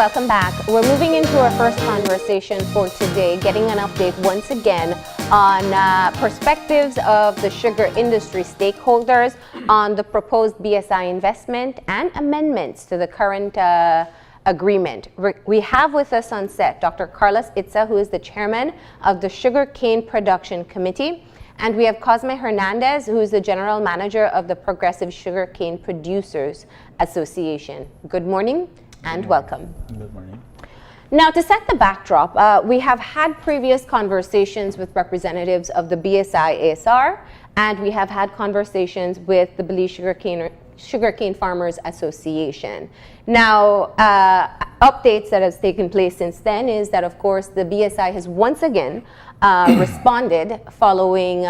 welcome back. We're moving into our first conversation for today, getting an update once again on perspectives of the sugar industry stakeholders on the proposed BSI investment and amendments to the current agreement. We have with us on set Dr. Carlos Itza, who is the chairman of the Sugar Cane Production Committee, and we have Cosme Hernandez, who is the general manager of the Progressive Sugar Cane Producers Association. Good morning and welcome. Good morning. Now, to set the backdrop, we have had previous conversations with representatives of the BSI ASR, and we have had conversations with the Belize Sugarcane Farmers Association. Now, updates that has taken place since then is that, of course, the BSI has once again responded following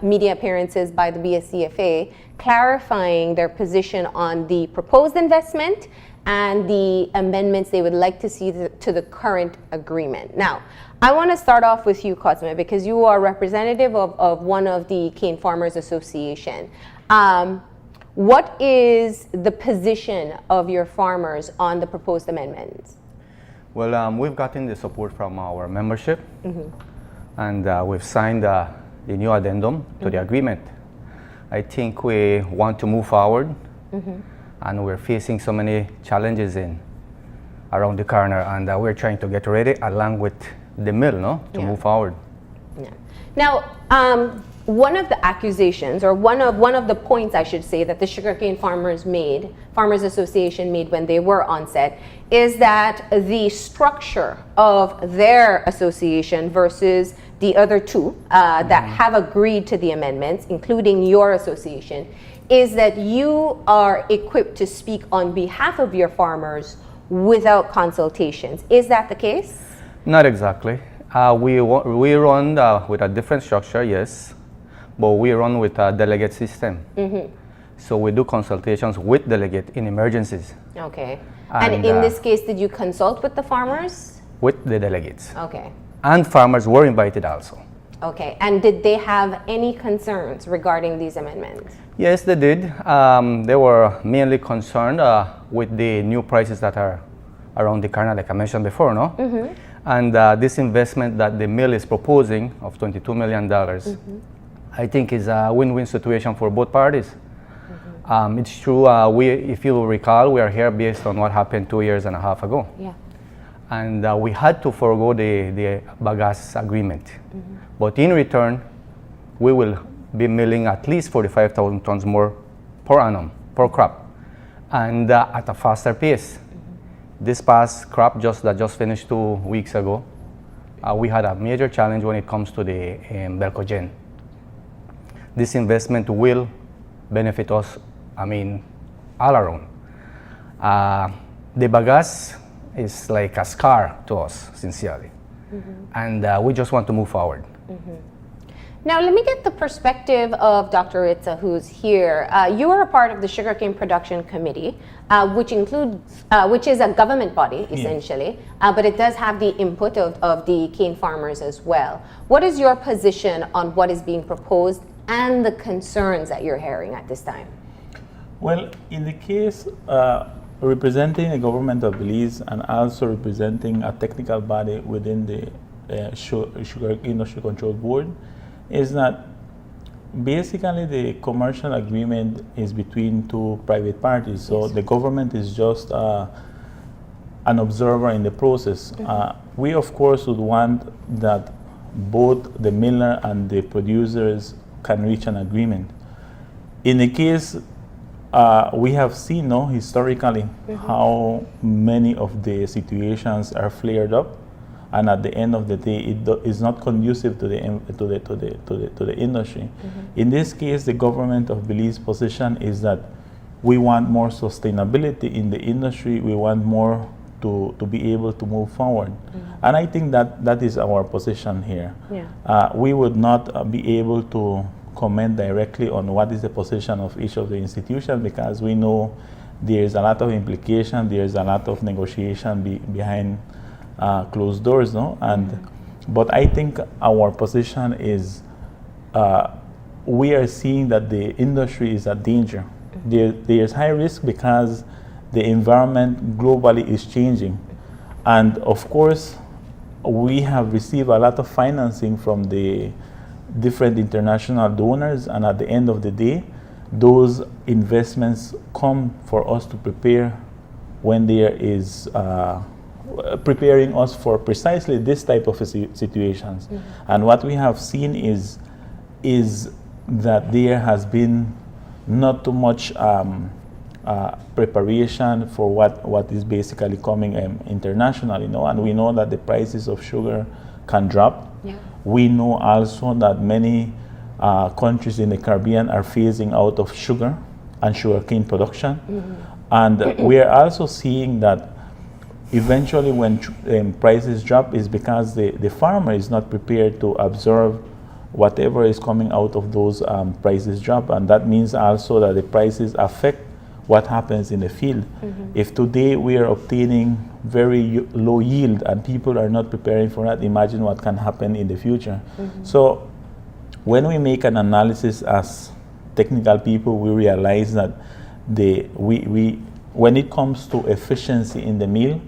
media appearances by the BSCPA, clarifying their position on the proposed investment and the amendments they would like to see to the current agreement. Now, I want to start off with you, Cosme, because you are representative of one of the Cane Farmers Association. What is the position of your farmers on the proposed amendments? Well, we've gotten the support from our membership, and we've signed the new addendum to the agreement. I think we want to move forward, and we're facing so many challenges around the corner, and we're trying to get ready along with the mill, to move forward. Yeah. Now, one of the accusations, or one of the points, I should say, that the Sugarcane Farmers Association made when they were on set, is that the structure of their association versus the other two that have agreed to the amendments, including your association, is that you are equipped to speak on behalf of your farmers without consultations. Is that the case? Not exactly. We run with a different structure, yes, but we run with a delegate system. So we do consultations with delegate in emergencies. Okay. And in this case, did you consult with the farmers? With the delegates. Okay. And farmers were invited also. Okay. And did they have any concerns regarding these amendments? Yes, they did. They were mainly concerned with the new prices that are around the corner, like I mentioned before, no? And this investment that the mill is proposing of $22 million, I think is a win-win situation for both parties. It's true, if you recall, we are here based on what happened 2.5 years ago. Yeah. And we had to forego the bagasse agreement. But in return, we will be milling at least 45,000 tons more per annum, per crop, and at a faster pace. This past crop that just finished 2 weeks ago, we had a major challenge when it comes to the Belcogen. This investment will benefit us, all around. The bagasse is like a scar to us, sincerely. And we just want to move forward. Now, let me get the perspective of Dr. Itza, who's here. You are a part of the Sugarcane Production Committee, which is a government body, essentially, but it does have the input of the cane farmers as well. What is your position on what is being proposed and the concerns that you're hearing at this time? Well, in the case representing the government of Belize and also representing a technical body within the Sugar Industry Control Board, is that basically the commercial agreement is between two private parties. So the government is just an observer in the process. We, of course, would want that both the miller and the producers can reach an agreement. In the case, we have seen historically how many of the situations are flared up, and at the end of the day, it is not conducive to the industry. In this case, the government of Belize's position is that we want more sustainability in the industry. We want more to be able to move forward, and I think that is our position here. We would not be able to comment directly on what is the position of each of the institutions, because we know there is a lot of implication, there is a lot of negotiation behind closed doors, but I think our position is we are seeing that the industry is at danger. There is high risk because the environment globally is changing. And of course, we have received a lot of financing from the different international donors, and at the end of the day, those investments come for us to prepare when there is preparing us for precisely this type of situations. Mm-hmm. And what we have seen is that there has been not too much preparation for what is basically coming internationally, and we know that the prices of sugar can drop. Yeah. We know also that many countries in the Caribbean are phasing out of sugar and sugarcane production. Mm-hmm. And we are also seeing that eventually when prices drop is because the farmer is not prepared to absorb whatever is coming out of those prices drop. And that means also that the prices affect what happens in the field. Mm-hmm. If today we are obtaining very low yield and people are not preparing for that, imagine what can happen in the future. Mm-hmm. So when we make an analysis as technical people, we realize that when it comes to efficiency in the mill,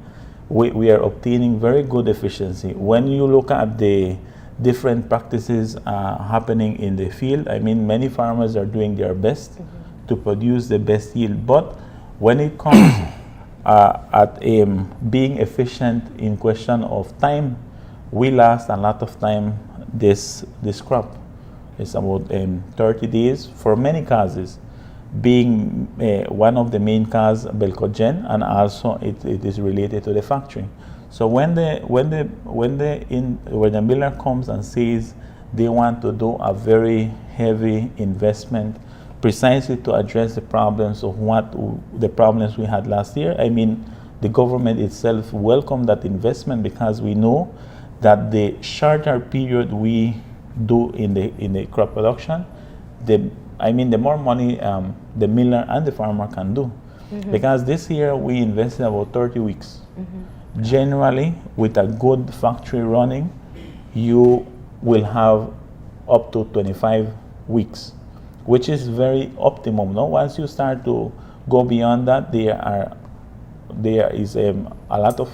we are obtaining very good efficiency. When you look at the different practices happening in the field, I mean, many farmers are doing their best to produce the best yield. But when it comes at being efficient in question of time, we last a lot of time this crop. It's about 30 days for many causes, being one of the main causes Belcogen, and also it is related to the factory. So when the miller comes and says they want to do a very heavy investment precisely to address the problems of the problems we had last year, I mean, the government itself welcomed that investment because we know that the shorter period we do in the crop production, the more money the miller and the farmer can do. Mm-hmm. Because this year we invested about 30 weeks. Mm-hmm. Generally, with a good factory running, you will have up to 25 weeks, which is very optimum. No? Once you start to go beyond that, there is a lot of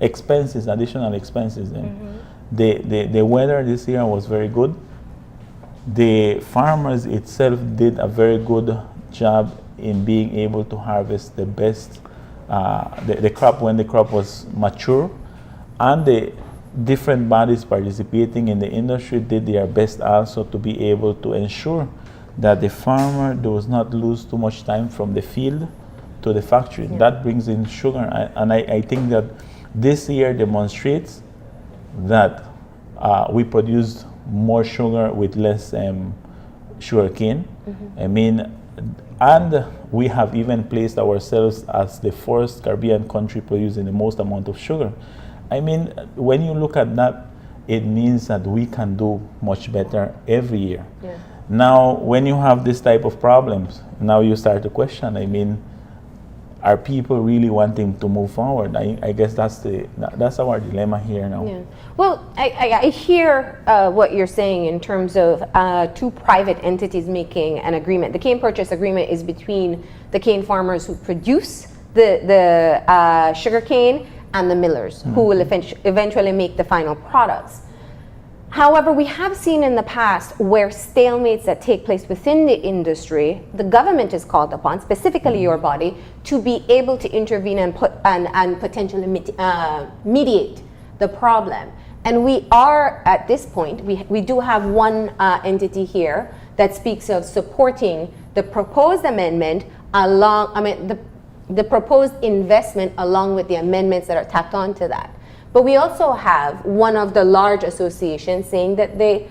expenses, additional expenses. Mm-hmm. The weather this year was very good. The farmers itself did a very good job in being able to harvest the best the crop when the crop was mature, and the different bodies participating in the industry did their best also to be able to ensure that the farmer does not lose too much time from the field to the factory. Yeah. That brings in sugar, and I think that this year demonstrates that we produced more sugar with less sugar cane. Mm-hmm. I mean, and we have even placed ourselves as the first Caribbean country producing the most amount of sugar. I mean, when you look at that, it means that we can do much better every year. Yeah. Now, when you have this type of problems, now you start to question, I mean, are people really wanting to move forward? I guess that's our dilemma here now. Yeah. Well, I hear what you're saying in terms of two private entities making an agreement. The cane purchase agreement is between the cane farmers who produce the sugar cane and the millers, mm-hmm. who will eventually make the final products. However, we have seen in the past where stalemates that take place within the industry, the government is called upon, specifically your body, to be able to intervene and potentially mediate the problem. And we are, at this point, we do have one entity here that speaks of supporting the proposed amendment the proposed investment along with the amendments that are tacked on to that. But we also have one of the large associations saying that they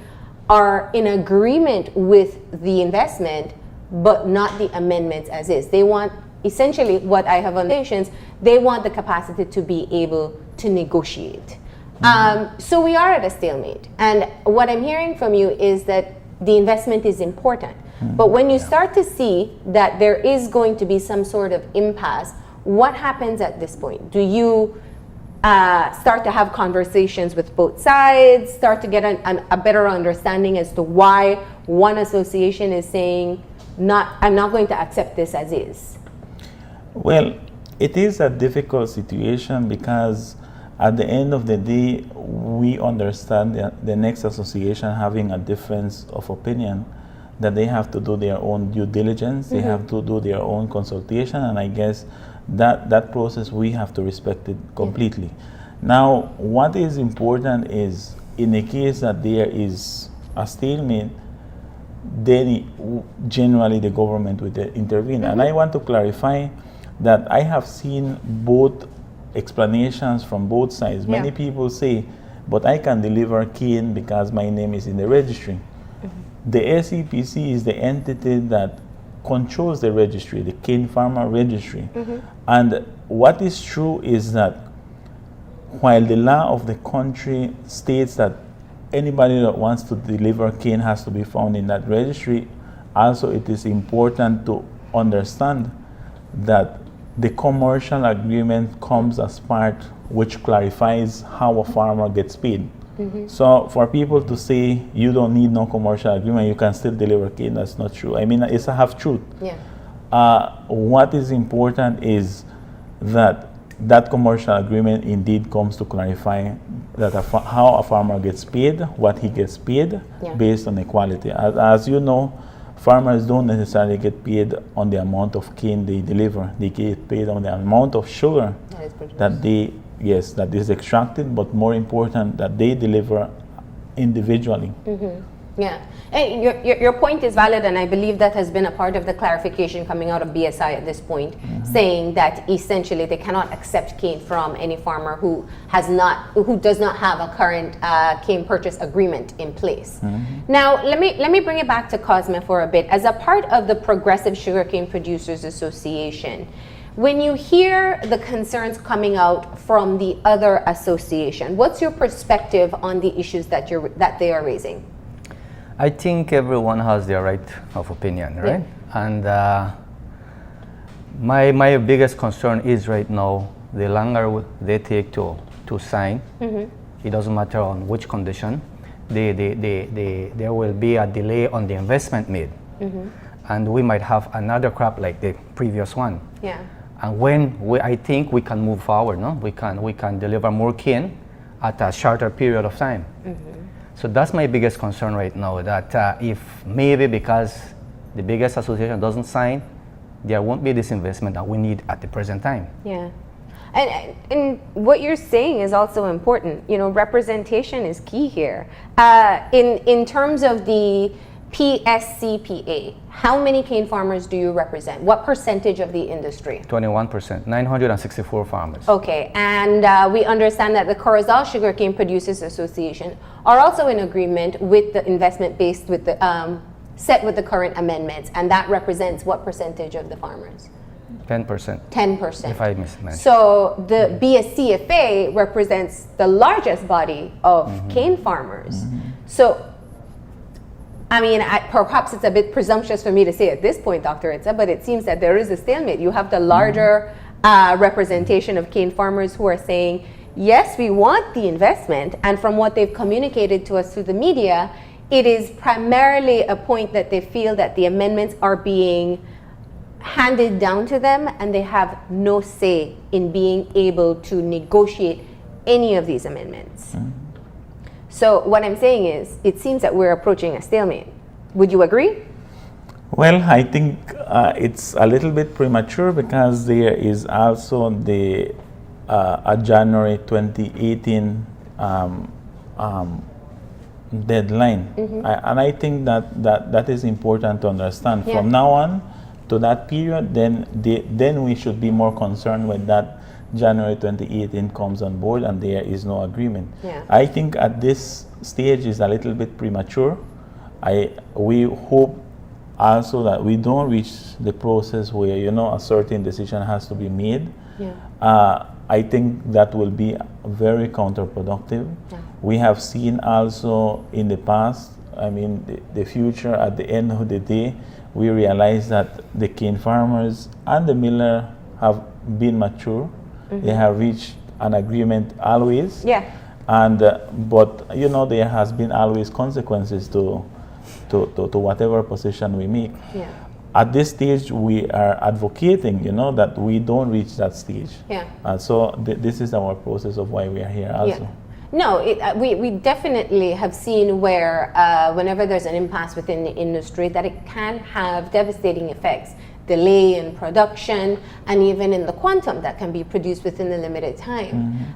are in agreement with the investment, but not the amendments as is. They want, essentially, what I have on the they want the capacity to be able to negotiate. Mm-hmm. So we are at a stalemate. And what I'm hearing from you is that the investment is important. Mm-hmm. But when you start to see that there is going to be some sort of impasse, what happens at this point? Do you start to have conversations with both sides, start to get a better understanding as to why one association is saying, I'm not going to accept this as is? Well, It is a difficult situation because at the end of the day, we understand that the next association having a difference of opinion, that they have to do their own due diligence, they have to do their own consultation, and I guess that process we have to respect it completely. Now, what is important is in the case that there is a stalemate, then generally the government would intervene. And I want to clarify that I have seen both explanations from both sides. Many people say, but I can deliver cane because my name is in the registry. The SCPC is the entity that controls the registry, the cane farmer registry. And what is true is that while the law of the country states that anybody that wants to deliver cane has to be found in that registry, also it is important to understand that the commercial agreement comes as part which clarifies how a farmer gets paid. So for people to say you don't need no commercial agreement, you can still deliver cane, that's not true. I mean, it's a half truth. What is important is that that commercial agreement indeed comes to clarify that how a farmer gets paid, what he gets paid based on the quality. As you know, farmers don't necessarily get paid on the amount of cane they deliver. They get paid on the amount of sugar that they, that is extracted, but more important, that they deliver individually. Yeah, and your point is valid, and I believe that has been a part of the clarification coming out of BSI at this point, saying that essentially they cannot accept cane from any farmer who does not have a current cane purchase agreement in place. Now, let me bring it back to Cosme for a bit. As a part of the Progressive Sugarcane Producers Association, when you hear the concerns coming out from the other association, what's your perspective on the issues that they are raising? I think everyone has their right of opinion, right? And my biggest concern is right now, the longer they take to sign, it doesn't matter on which condition, there will be a delay on the investment made. And we might have another crop like the previous one. And I think we can move forward, no? We can deliver more cane at a shorter period of time. So that's my biggest concern right now, that if maybe because the biggest association doesn't sign, there won't be this investment that we need at the present time. And what you're saying is also important. You know, representation is key here. In terms of the PSCPA, how many cane farmers do you represent? What percentage of the industry? 21%, 964 farmers. Okay, and we understand that the Corozal Sugarcane Producers Association are also in agreement with the investment based with the set with the current amendments, and that represents what percentage of the farmers? 10%. 10%. If I mismentioned. So the BSCFA represents the largest body of cane farmers. So, I mean, perhaps it's a bit presumptuous for me to say at this point, Dr. Itza, but it seems that there is a stalemate. You have the larger representation of cane farmers who are saying, yes, we want the investment, and from what they've communicated to us through the media, it is primarily a point that they feel that the amendments are being handed down to them and they have no say in being able to negotiate any of these amendments. So what I'm saying is, it seems that we're approaching a stalemate. Would you agree? Well, I think it's a little bit premature because there is also the a January 2018 deadline, and I think that is important to understand. From now on to that period, then we should be more concerned when that January 2018 comes on board and there is no agreement. I think at this stage is a little bit premature. We hope also that we don't reach the process where, you know, a certain decision has to be made. I think that will be very counterproductive. We have seen also in the past, I mean, the future, at the end of the day, we realize that the cane farmers and the miller have been mature. They have reached an agreement always. And but you know, there has been always consequences to whatever position we make. at this stage, we are advocating, that we don't reach that stage. Yeah. So this is our process of why we are here also. Yeah. No, we definitely have seen where whenever there's an impasse within the industry, that it can have devastating effects, delay in production, and even in the quantum that can be produced within the limited time.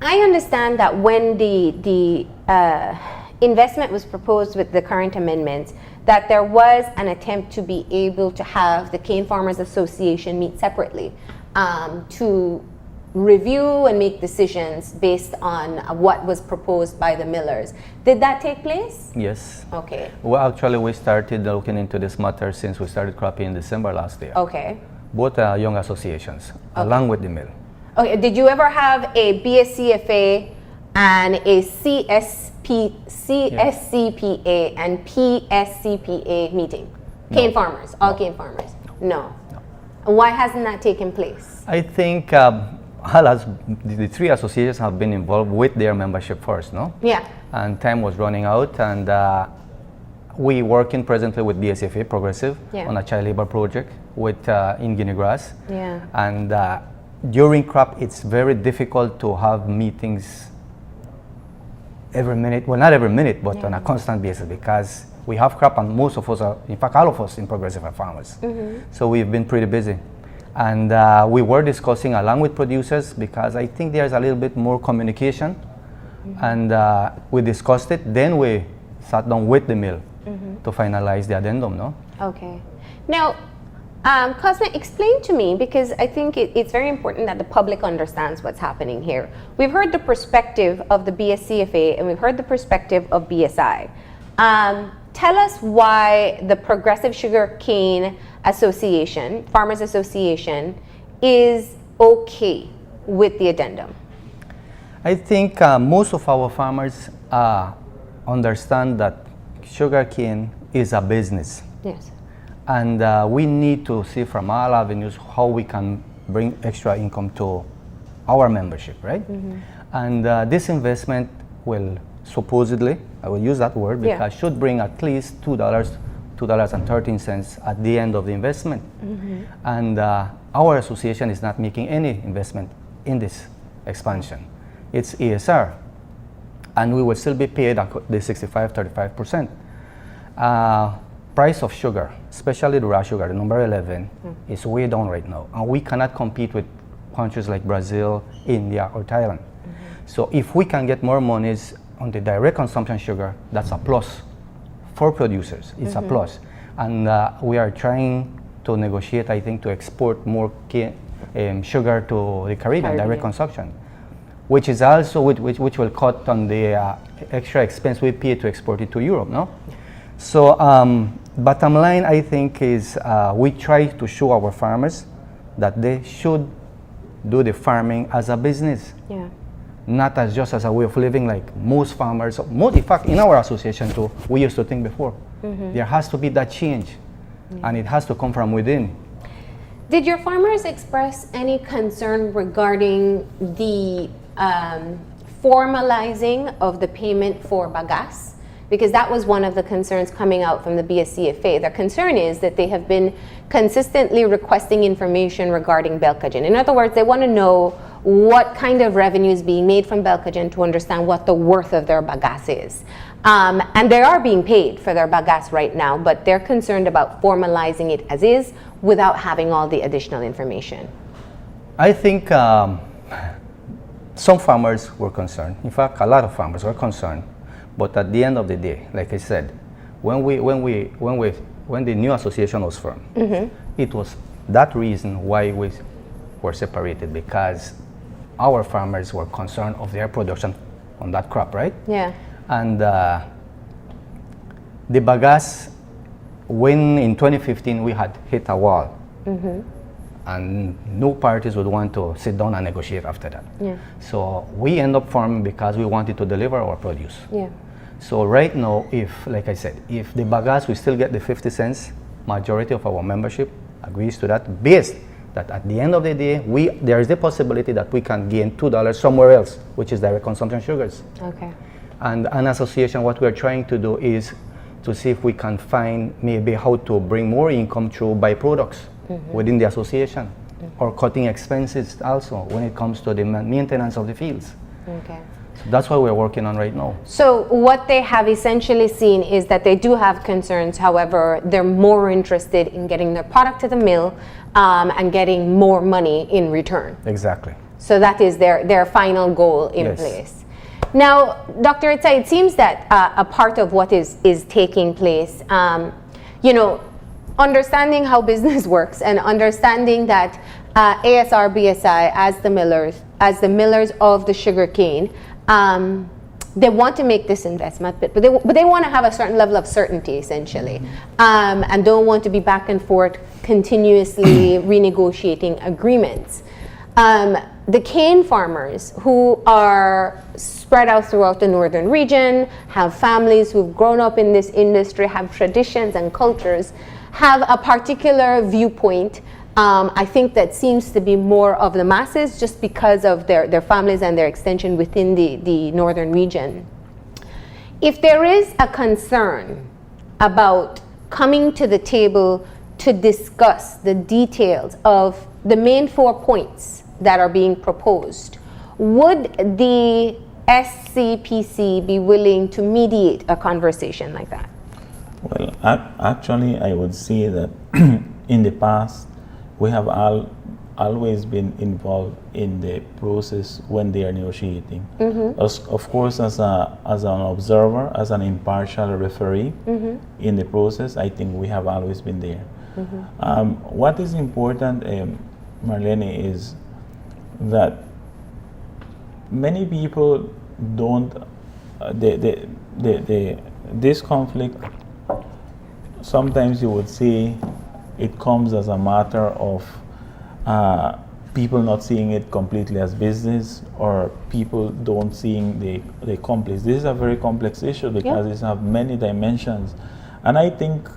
I understand that when the investment was proposed with the current amendments, that there was an attempt to be able to have the Cane Farmers Association meet separately to review and make decisions based on what was proposed by the millers. Did that take place? Yes. Okay. Well, actually, we started looking into this matter since we started cropping in December last year. Okay. Both young associations, along with the mill. Okay. Did you ever have a BSCFA and a CSCPA and PSCPA meeting? Cane farmers, all cane farmers? No. Why hasn't that taken place? I think the three associations have been involved with their membership first, no? Yeah. And time was running out, and we working presently with BSFA Progressive on a child labor project with in Guinea grass. Yeah. And during crop, it's very difficult to have meetings every minute. Well, not every minute, but on a constant basis, because we have crop, and most of us are, in fact, all of us in Progressive are farmers. So we've been pretty busy. And we were discussing along with producers, because I think there's a little bit more communication. And we discussed it. Then we sat down with the mill to finalize the addendum, no? Okay. Now, Cosme, explain to me, because I think it's very important that the public understands what's happening here. We've heard the perspective of the BSCFA and we've heard the perspective of BSI. Tell us why the Progressive Sugarcane Association, Farmers Association, is okay with the addendum. I think most of our farmers understand that sugarcane is a business. Yes. And we need to see from all avenues how we can bring extra income to our membership, right? And this investment will supposedly, I will use that word, because should bring at least $2.13 at the end of the investment. And our association is not making any investment in this expansion. It's ESR, and we will still be paid the 65-35%. Price of sugar, especially the raw sugar, the number 11, is way down right now, and we cannot compete with countries like Brazil, India, or Thailand. So if we can get more monies on the direct consumption sugar, that's a plus for producers. It's a plus, and we are trying to negotiate, I think, to export more sugar to the Caribbean, direct consumption, which is also which will cut on the extra expense we pay to export it to Europe, no? So bottom line, I think, is we try to show our farmers that they should do the farming as a business, not as just as a way of living, like most farmers. In fact, in our association too, we used to think before. There has to be that change, and it has to come from within. Did your farmers express any concern regarding the formalizing of the payment for bagasse? Because that was one of the concerns coming out from the BSCFA. Their concern is that they have been consistently requesting information regarding Belkagen. In other words, they want to know what kind of revenue is being made from Belkagen to understand what the worth of their bagasse is. And they are being paid for their bagasse right now, but they're concerned about formalizing it as is without having all the additional information. I think some farmers were concerned. In fact, a lot of farmers were concerned. But at the end of the day, like I said, when the new association was formed, it was that reason why we were separated, because our farmers were concerned of their production on that crop, right? Yeah. And the bagasse, when in 2015 we had hit a wall, and no parties would want to sit down and negotiate after that. So we end up farming because we wanted to deliver our produce. So right now, like I said, if the bagasse, we still get the 50 cents, majority of our membership agrees to that, based that at the end of the day, there is the possibility that we can gain $2 somewhere else, which is direct consumption sugars. Okay. And an association, what we're trying to do is to see if we can find maybe how to bring more income through byproducts within the association, or cutting expenses also when it comes to the maintenance of the fields. Okay. So that's what we're working on right now. So what they have essentially seen is that they do have concerns. However, they're more interested in getting their product to the mill and getting more money in return. Exactly. So that is their final goal in Yes. place. Now, Dr. Itza, it seems that a part of what is taking place, understanding how business works and understanding that ASR, BSI, as the millers of the sugarcane, they want to make this investment, but they want to have a certain level of certainty, essentially, and don't want to be back and forth continuously renegotiating agreements. The cane farmers who are spread out throughout the northern region, have families who've grown up in this industry, have traditions and cultures, have a particular viewpoint. I think that seems to be more of the masses just because of their families and their extension within the northern region. If there is a concern about coming to the table to discuss the details of the main 4 points that are being proposed, would the SCPC be willing to mediate a conversation like that? Well, actually, I would say that in the past, we have always been involved in the process when they are negotiating. Of course, as an observer, as an impartial referee in the process, I think we have always been there. What is important, Marlene, is that many people don't, this conflict, sometimes you would say it comes as a matter of people not seeing it completely as business, or people don't seeing the complex. This is a very complex issue because it has many dimensions. And I think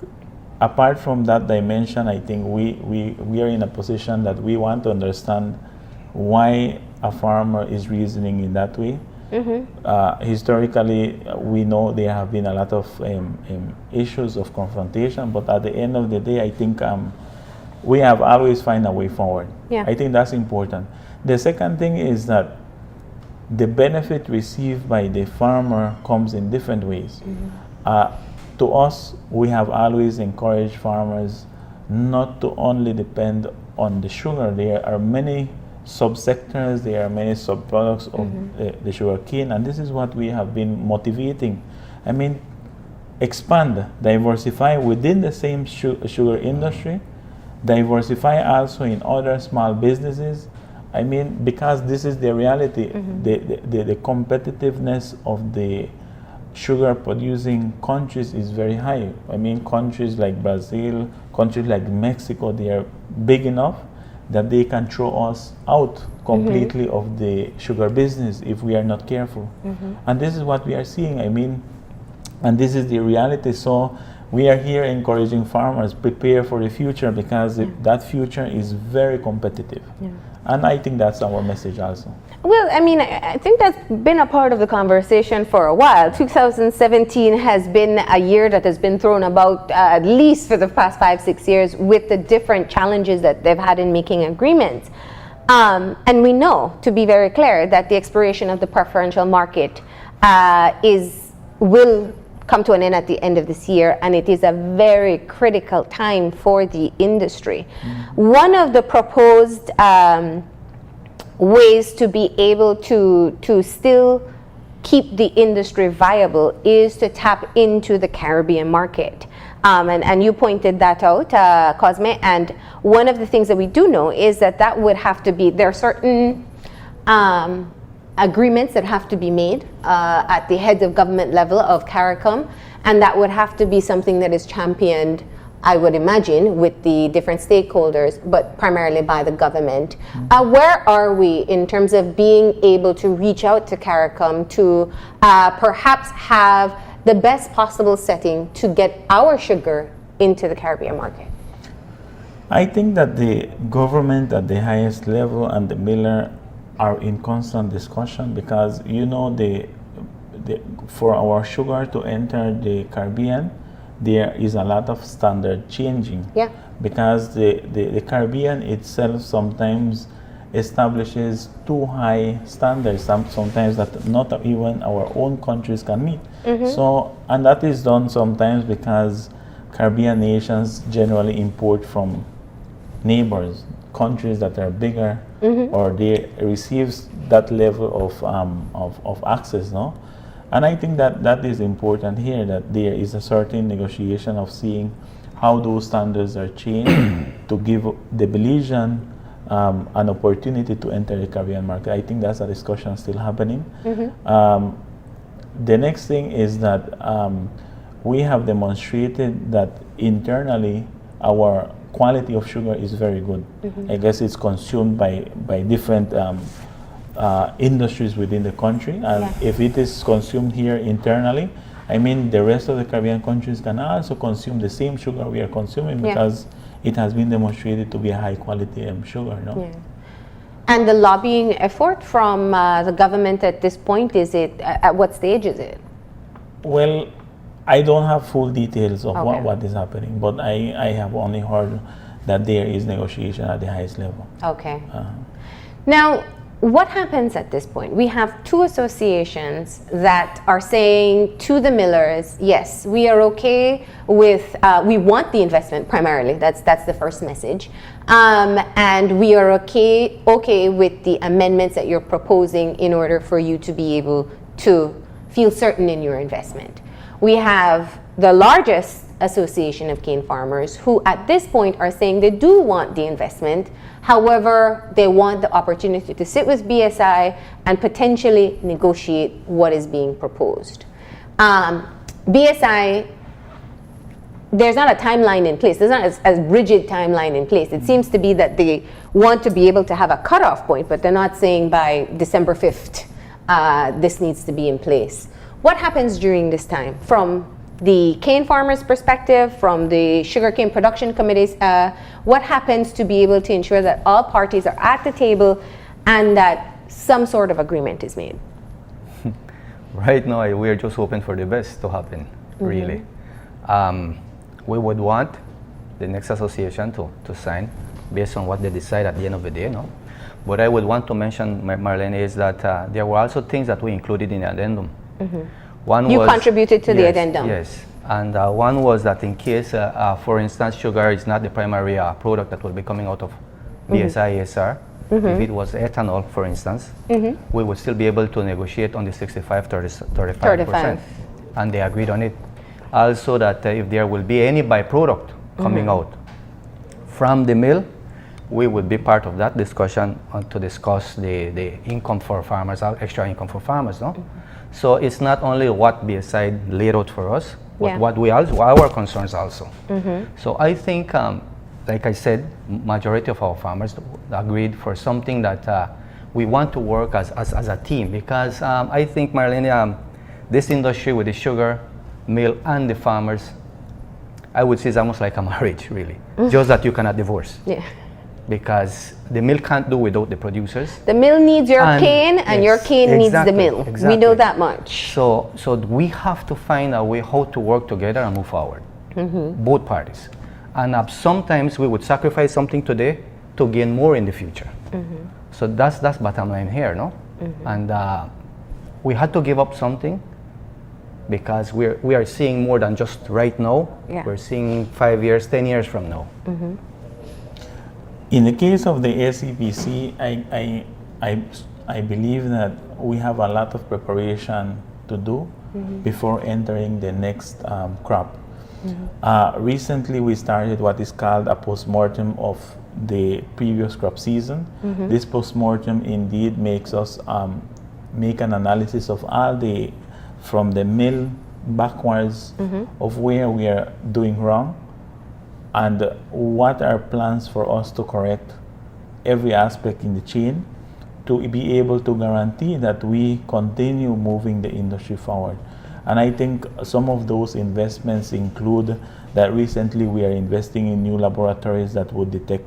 apart from that dimension, I think we are in a position that we want to understand why a farmer is reasoning in that way. Historically, we know there have been a lot of issues of confrontation, but at the end of the day, I think we have always find a way forward. I think that's important. The second thing is that the benefit received by the farmer comes in different ways. To us, we have always encouraged farmers not to only depend on the sugar. There are many subsectors, there are many subproducts of the sugar cane, and this is what we have been motivating. I mean, expand, diversify within the same sugar industry, diversify also in other small businesses. I mean, because this is the reality, the competitiveness of the sugar producing countries is very high. I mean, countries like Brazil, countries like Mexico, they are big enough that they can throw us out completely of the sugar business if we are not careful. And this is what we are seeing, I mean, and this is the reality. So we are here encouraging farmers, prepare for the future, because that future is very competitive. And I think that's our message also. Well, I mean, I think that's been a part of the conversation for a while. 2017 has been a year that has been thrown about, at least for the past 5-6 years, with the different challenges that they've had in making agreements. And we know, to be very clear, that the expiration of the preferential market will come to an end at the end of this year, and it is a very critical time for the industry. One of the proposed ways to be able to still keep the industry viable is to tap into the Caribbean market. And you pointed that out, Cosme, and one of the things that we do know is that would have to be, there are certain agreements that have to be made at the heads of government level of CARICOM, and that would have to be something that is championed, I would imagine, with the different stakeholders, but primarily by the government. Where are we in terms of being able to reach out to CARICOM to perhaps have the best possible setting to get our sugar into the Caribbean market? I think that the government at the highest level and the miller are in constant discussion, because you know, for our sugar to enter the Caribbean, there is a lot of standard changing. Yeah. Because the Caribbean itself sometimes establishes too high standards, sometimes that not even our own countries can meet. So, and that is done sometimes because Caribbean nations generally import from neighbors, countries that are bigger, or they receives that level of access, no? And I think that is important here, that there is a certain negotiation of seeing how those standards are changed to give the Belizean an opportunity to enter the Caribbean market. I think that's a discussion still happening. The next thing is that we have demonstrated that internally our quality of sugar is very good. I guess it's consumed by different industries within the country, and if it is consumed here internally, I mean the rest of the Caribbean countries can also consume the same sugar we are consuming because it has been demonstrated to be a high quality sugar, no? Yeah. And the lobbying effort from the government at this point, is it, at what stage is it? Well, I don't have full details of what is happening, but I have only heard that there is negotiation at the highest level. Okay. Now, what happens at this point? We have two associations that are saying to the millers, yes, we are okay with, we want the investment primarily, that's the first message, and we are okay with the amendments that you're proposing in order for you to be able to feel certain in your investment. We have the largest association of cane farmers who at this point are saying they do want the investment. However, they want the opportunity to sit with BSI and potentially negotiate what is being proposed. BSI, there's not a timeline in place. There's not a rigid timeline in place. It seems to be that they want to be able to have a cutoff point, but they're not saying by December 5th, this needs to be in place. What happens during this time? From the cane farmers' perspective, from the sugarcane production committees, what happens to be able to ensure that all parties are at the table and that some sort of agreement is made? Right now, we're just hoping for the best to happen, really. We would want the next association to sign based on what they decide at the end of the day, no? But I would want to mention, Marlene, is that there were also things that we included in the addendum. One you was, contributed to the addendum? Yes, and one was that in case, for instance, sugar is not the primary product that will be coming out of BSI ASR, if it was ethanol, for instance, we would still be able to negotiate on the 65-35%, and they agreed on it. Also that if there will be any byproduct coming out from the mill, we would be part of that discussion to discuss the income for farmers, extra income for farmers, no? So it's not only what BSI laid out for us, but what we also, our concerns also. So I think, like I said, majority of our farmers agreed for something that we want to work as a team, because I think, Marlene, this industry with the sugar mill and the farmers, I would say it's almost like a marriage, really. Just that you cannot divorce. Because the mill can't do without the producers. The mill needs your cane, and your cane needs the mill. Exactly. We know that much. So we have to find a way how to work together and move forward, both parties. And sometimes we would sacrifice something today to gain more in the future. So that's bottom line here, no? And we had to give up something because we are seeing more than just right now. We're seeing 5 years, 10 years from now. In the case of the SCPC, I believe that we have a lot of preparation to do before entering the next crop. Recently, we started what is called a postmortem of the previous crop season. This postmortem indeed makes us make an analysis of all from the mill backwards of where we are doing wrong, and what are plans for us to correct every aspect in the chain to be able to guarantee that we continue moving the industry forward. And I think some of those investments include that recently we are investing in new laboratories that would detect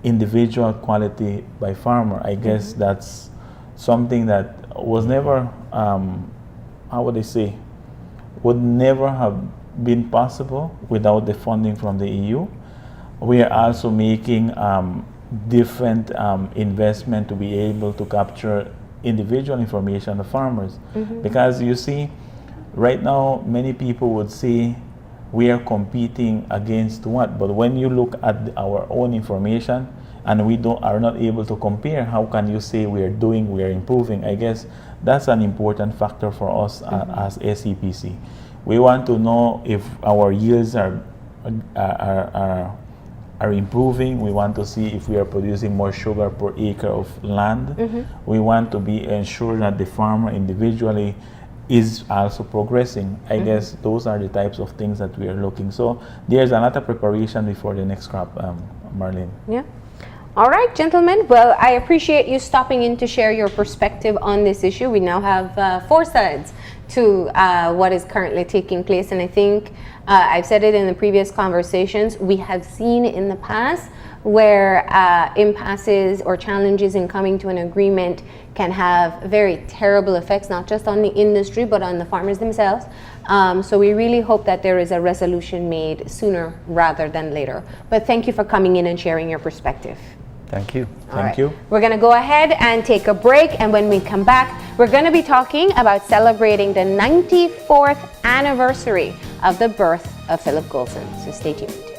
individual quality by farmer. I guess that's something that was never, how would I say, would never have been possible without the funding from the EU. We are also making different investment to be able to capture individual information of farmers. Because you see, right now, many people would say we are competing against what? But when you look at our own information and we are not able to compare, how can you say we are improving? I guess that's an important factor for us as SCPC. We want to know if our yields are improving. We want to see if we are producing more sugar per acre of land. We want to be ensure that the farmer individually is also progressing. I guess those are the types of things that we are looking. So there's a lot of preparation before the next crop, Marlene. Yeah. All right, gentlemen. Well, I appreciate you stopping in to share your perspective on this issue. We now have 4 sides to what is currently taking place. And I think I've said it in the previous conversations, we have seen in the past where impasses or challenges in coming to an agreement can have very terrible effects, not just on the industry, but on the farmers themselves. So we really hope that there is a resolution made sooner rather than later. But thank you for coming in and sharing your perspective. Thank you. Thank you. We're going to go ahead and take a break, and when we come back, we're going to be talking about celebrating the 94th anniversary of the birth of Philip Goulson. So stay tuned.